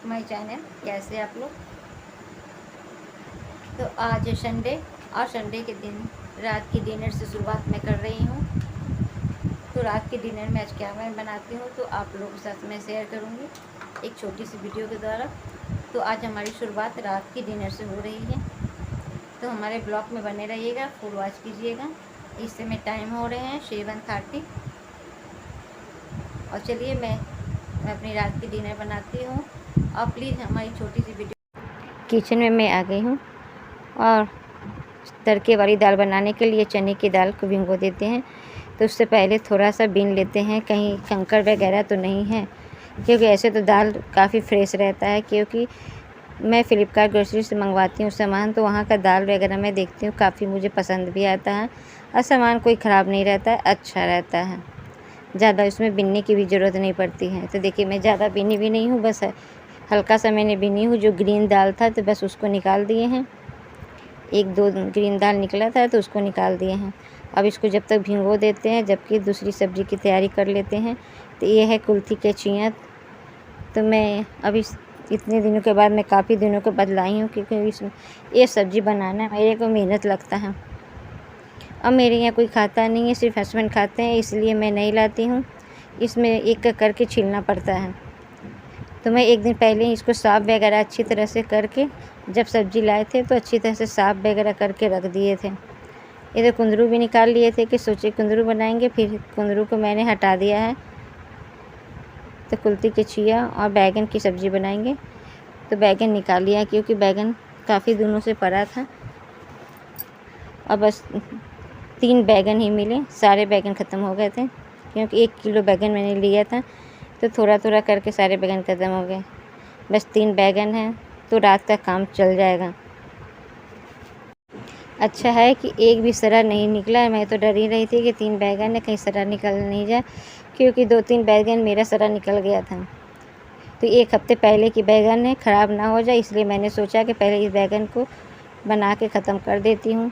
To my channel. कैसे आप लोग? तो आज है संडे और संडे के दिन रात की डिनर से शुरुआत मैं कर रही हूँ। तो रात के डिनर में आज क्या मैं बनाती हूँ तो आप लोगों के साथ मैं शेयर करूँगी एक छोटी सी वीडियो के द्वारा। तो आज हमारी शुरुआत रात की डिनर से हो रही है, तो हमारे ब्लॉग में बने रहिएगा, फुल वॉच कीजिएगा। इस समय टाइम हो रहे हैं 7:30 और चलिए मैं अपनी रात की डिनर बनाती हूँ। और प्लीज़ हमारी छोटी सी वीडियो। किचन में मैं आ गई हूँ और तड़के वाली दाल बनाने के लिए चने की दाल को भिगो देते हैं। तो उससे पहले थोड़ा सा बीन लेते हैं, कहीं कंकड़ वगैरह तो नहीं है, क्योंकि ऐसे तो दाल काफ़ी फ्रेश रहता है। क्योंकि मैं फ़्लिपकार्ट ग्रोसरी से मंगवाती हूँ सामान, तो वहाँ का दाल वगैरह मैं देखती हूँ, काफ़ी मुझे पसंद भी आता है और सामान कोई ख़राब नहीं रहता है, अच्छा रहता है। ज़्यादा उसमें बीनने की भी ज़रूरत नहीं पड़ती है। तो देखिए मैं ज़्यादा बीनी भी नहीं हूँ, बस हल्का सा मैंने बीनी हूँ। जो ग्रीन दाल था तो बस उसको निकाल दिए हैं, 1-2 ग्रीन दाल निकला था तो उसको निकाल दिए हैं। अब इसको जब तक भिगो देते हैं, जबकि दूसरी सब्ज़ी की तैयारी कर लेते हैं। तो ये है कुल्थी के चियँ। तो मैं अभी इतने दिनों के बाद मैं काफ़ी दिनों के बाद लाई हूँ, क्योंकि इसमें ये सब्ज़ी बनाना मेरे को मेहनत लगता है और मेरे यहाँ कोई खाता नहीं है, सिर्फ हस्बैंड खाते हैं, इसलिए मैं नहीं लाती हूँ। इसमें एक एक करके छीलना पड़ता है। तो मैं एक दिन पहले ही इसको साफ़ वगैरह अच्छी तरह से करके, जब सब्ज़ी लाए थे तो अच्छी तरह से साफ़ वगैरह करके रख दिए थे। इधर कुंदरू भी निकाल लिए थे कि सोचे कुंदरू बनाएंगे, फिर कुंदरू को मैंने हटा दिया है। तो कुल्थी के छिया और बैगन की सब्ज़ी बनाएंगे। तो बैगन निकाल लिया, क्योंकि बैगन काफ़ी दिनों से पड़ा था और बस 3 बैगन ही मिले, सारे बैगन ख़त्म हो गए थे। क्योंकि 1 किलो बैगन मैंने लिया था, तो थोड़ा थोड़ा करके सारे बैगन ख़त्म हो गए। बस 3 बैगन हैं, तो रात का काम चल जाएगा। अच्छा है कि एक भी सड़ा नहीं निकला। मैं तो डर ही रही थी कि 3 बैगन है, कहीं सड़ा निकल नहीं जाए, क्योंकि 2-3 बैगन मेरा सड़ा निकल गया था। तो 1 हफ्ते पहले की बैगन है, ख़राब ना हो जाए, इसलिए मैंने सोचा कि पहले इस बैगन को बना के ख़त्म कर देती हूँ।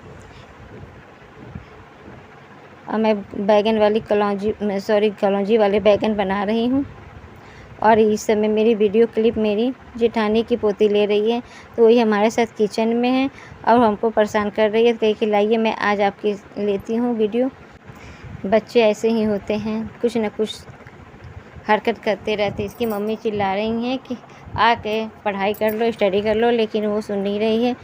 और मैं बैगन वाली कलौंजी वाले बैगन बना रही हूँ। और इस समय मेरी वीडियो क्लिप मेरी जेठानी की पोती ले रही है, तो वही हमारे साथ किचन में है और हमको परेशान कर रही है। कहीं खिलाइए, मैं आज आपकी लेती हूँ वीडियो। बच्चे ऐसे ही होते हैं, कुछ न कुछ हरकत करते रहते। इसकी मम्मी चिल्ला रही हैं कि आके पढ़ाई कर लो, स्टडी कर लो, लेकिन वो सुन नहीं रही है।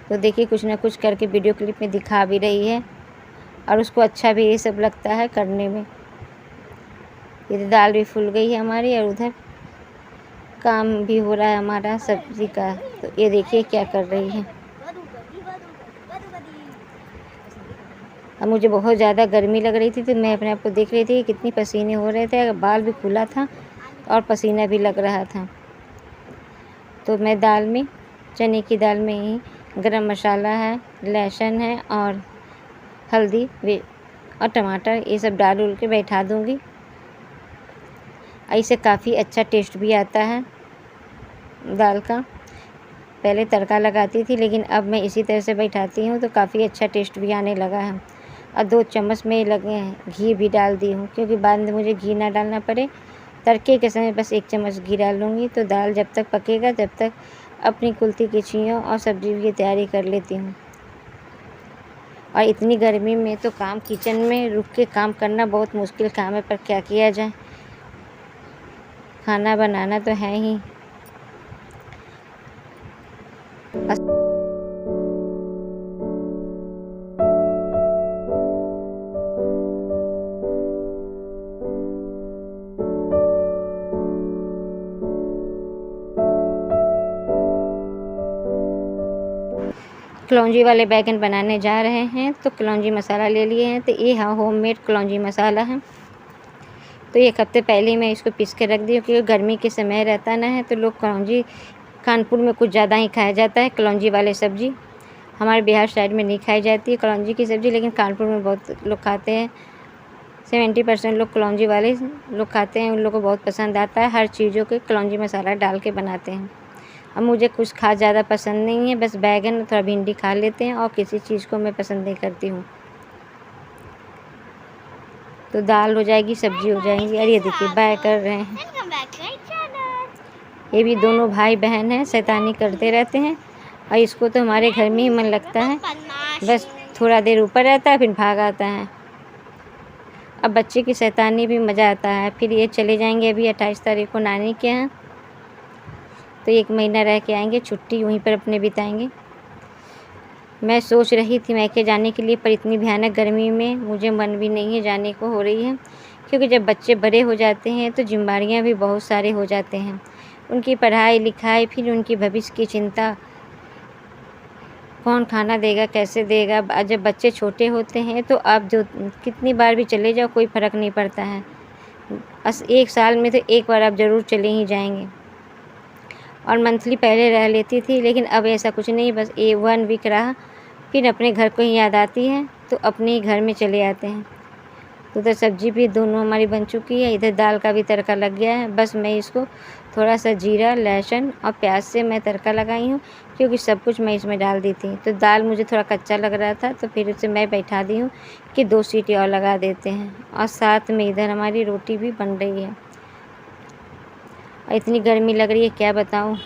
तो देखिए कुछ न कुछ करके वीडियो क्लिप में दिखा भी रही है और उसको अच्छा भी ये सब लगता है करने में। इधर दाल भी फूल गई है हमारी और उधर काम भी हो रहा है हमारा सब्ज़ी का। तो ये देखिए क्या कर रही है। अब मुझे बहुत ज़्यादा गर्मी लग रही थी, तो मैं अपने आप को देख रही थी कि कितनी पसीने हो रहे थे, बाल भी खुला था और पसीना भी लग रहा था। तो मैं दाल में, चने की दाल में ही गरम मसाला है, लहसुन है और हल्दी और टमाटर, ये सब डाल उल के बैठा दूँगी। इससे काफ़ी अच्छा टेस्ट भी आता है दाल का। पहले तड़का लगाती थी, लेकिन अब मैं इसी तरह से बैठाती हूँ, तो काफ़ी अच्छा टेस्ट भी आने लगा है। और 2 चम्मच में लगे हैं घी भी डाल दी हूँ, क्योंकि बाद में मुझे घी ना डालना पड़े। तड़के के समय बस 1 चम्मच घी डाल लूँगी। तो दाल जब तक पकेगा तब तक अपनी कुल्थी की छियों और सब्ज़ी की तैयारी कर लेती हूँ। और इतनी गर्मी में तो काम, किचन में रुक के काम करना बहुत मुश्किल काम है, पर क्या किया जाए, खाना बनाना तो है ही। कलौंजी वाले बैगन बनाने जा रहे हैं, तो कलौंजी मसाला ले लिए हैं। तो ये हाँ होममेड कलौंजी मसाला है। तो 1 हफ्ते पहले ही मैं इसको पीस के रख दी, क्योंकि गर्मी के समय रहता ना है, तो लोग कलौंजी, कानपुर में कुछ ज़्यादा ही खाया जाता है कलौंजी वाले सब्ज़ी। हमारे बिहार साइड में नहीं खाई जाती है कलौंजी की सब्ज़ी, लेकिन कानपुर में बहुत लोग खाते हैं। 70% लोग कलौंजी वाले लोग खाते हैं, उन लोगों को बहुत पसंद आता है। हर चीज़ों के कलौंजी मसाला डाल के बनाते हैं। अब मुझे कुछ खास ज़्यादा पसंद नहीं है, बस बैगन थोड़ा भिंडी खा लेते हैं और किसी चीज़ को मैं पसंद नहीं करती हूँ। तो दाल हो जाएगी, सब्जी हो जाएगी। और ये देखिए बाय कर रहे हैं। ये भी दोनों भाई बहन हैं, शैतानी करते रहते हैं और इसको तो हमारे घर में ही मन लगता है। बस थोड़ा देर ऊपर रहता है फिर भाग आता है। अब बच्चे की शैतानी भी मज़ा आता है। फिर ये चले जाएंगे अभी 28 तारीख को नानी के यहाँ, तो 1 महीना रह के आएंगे, छुट्टी वहीं पर अपने बिताएंगे। मैं सोच रही थी मैके जाने के लिए, पर इतनी भयानक गर्मी में मुझे मन भी नहीं है जाने को हो रही है, क्योंकि जब बच्चे बड़े हो जाते हैं तो जिम्मेदारियाँ भी बहुत सारे हो जाते हैं। उनकी पढ़ाई लिखाई, फिर उनकी भविष्य की चिंता, कौन खाना देगा, कैसे देगा। जब बच्चे छोटे होते हैं तो आप जो कितनी बार भी चले जाओ कोई फ़र्क नहीं पड़ता है। 1 साल में तो 1 बार आप ज़रूर चले ही जाएंगे। और मंथली पहले रह लेती थी, लेकिन अब ऐसा कुछ नहीं, बस 1 वीक रहा फिर अपने घर को ही याद आती है तो अपने ही घर में चले आते हैं। तो उधर सब्ज़ी भी दोनों हमारी बन चुकी है, इधर दाल का भी तड़का लग गया है। बस मैं इसको थोड़ा सा जीरा, लहसुन और प्याज से मैं तड़का लगाई हूँ, क्योंकि सब कुछ मैं इसमें डाल दी थी। तो दाल मुझे थोड़ा कच्चा लग रहा था, तो फिर उसे मैं बैठा दी हूँ कि 2 सीटी और लगा देते हैं। और साथ में इधर हमारी रोटी भी बन रही है। और इतनी गर्मी लग रही है क्या बताऊँ,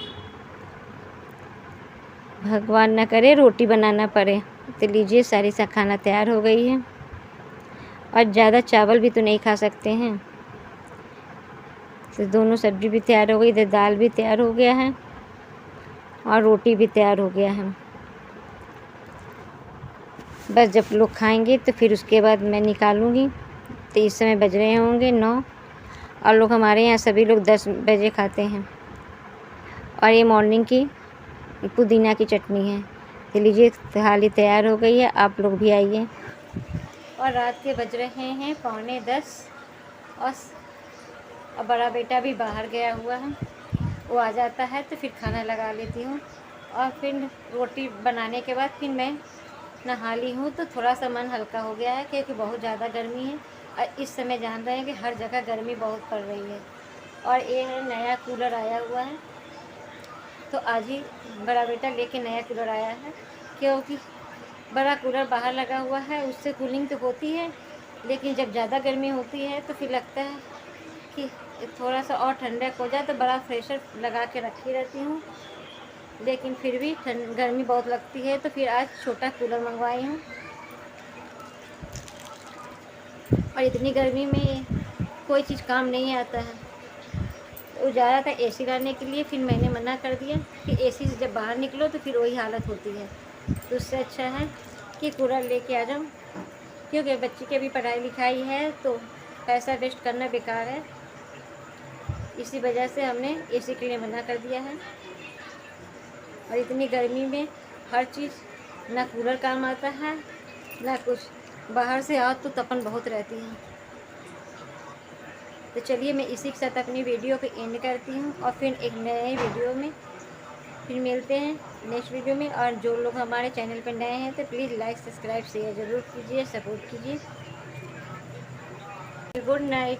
भगवान ना करे रोटी बनाना पड़े। तो लीजिए सारी सा खाना तैयार हो गई है। और ज़्यादा चावल भी तो नहीं खा सकते हैं, तो दोनों सब्ज़ी भी तैयार हो गई, इधर दाल भी तैयार हो गया है और रोटी भी तैयार हो गया है। बस जब लोग खाएंगे तो फिर उसके बाद मैं निकालूंगी। तो इस समय बज रहे होंगे 9, और लोग हमारे यहाँ सभी लोग 10 बजे खाते हैं। और ये मॉर्निंग की पुदीना की चटनी है। तो लीजिए थाली तैयार हो गई है, आप लोग भी आइए। और रात के बज रहे हैं 9:45 और बड़ा बेटा भी बाहर गया हुआ है। वो आ जाता है तो फिर खाना लगा लेती हूँ, और फिर रोटी बनाने के बाद फिर मैं नहा ली हूँ। तो थोड़ा सा मन हल्का हो गया है, क्योंकि बहुत ज़्यादा गर्मी है और इस समय जान रहे हैं कि हर जगह गर्मी बहुत पड़ रही है। और ये है नया कूलर आया हुआ है, तो आज ही बड़ा बेटा लेके नया कूलर आया है, क्योंकि बड़ा कूलर बाहर लगा हुआ है, उससे कूलिंग तो होती है, लेकिन जब ज़्यादा गर्मी होती है तो फिर लगता है कि थोड़ा सा और ठंडक हो जाए। तो बड़ा प्रेशर लगा के रखी रहती हूँ, लेकिन फिर भी गर्मी बहुत लगती है, तो फिर आज छोटा कूलर मंगवाई हूँ। और इतनी गर्मी में कोई चीज़ काम नहीं आता है। तो जा रहा था एसी लाने के लिए, फिर मैंने मना कर दिया कि एसी से जब बाहर निकलो तो फिर वही हालत होती है। तो उससे अच्छा है कि कूलर लेके आ जाऊँ, क्योंकि बच्ची की भी पढ़ाई लिखाई है, तो पैसा वेस्ट करना बेकार है। इसी वजह से हमने एसी के लिए मना कर दिया है। और इतनी गर्मी में हर चीज़ ना कूलर काम आता है ना कुछ, बाहर से आओ तो तपन बहुत रहती है। तो चलिए मैं इसी के साथ अपनी वीडियो को एंड करती हूँ, और फिर एक नए वीडियो में फिर मिलते हैं नेक्स्ट वीडियो में। और जो लोग हमारे चैनल पर नए हैं तो प्लीज़ लाइक सब्सक्राइब शेयर ज़रूर कीजिए, सपोर्ट कीजिए। Good night.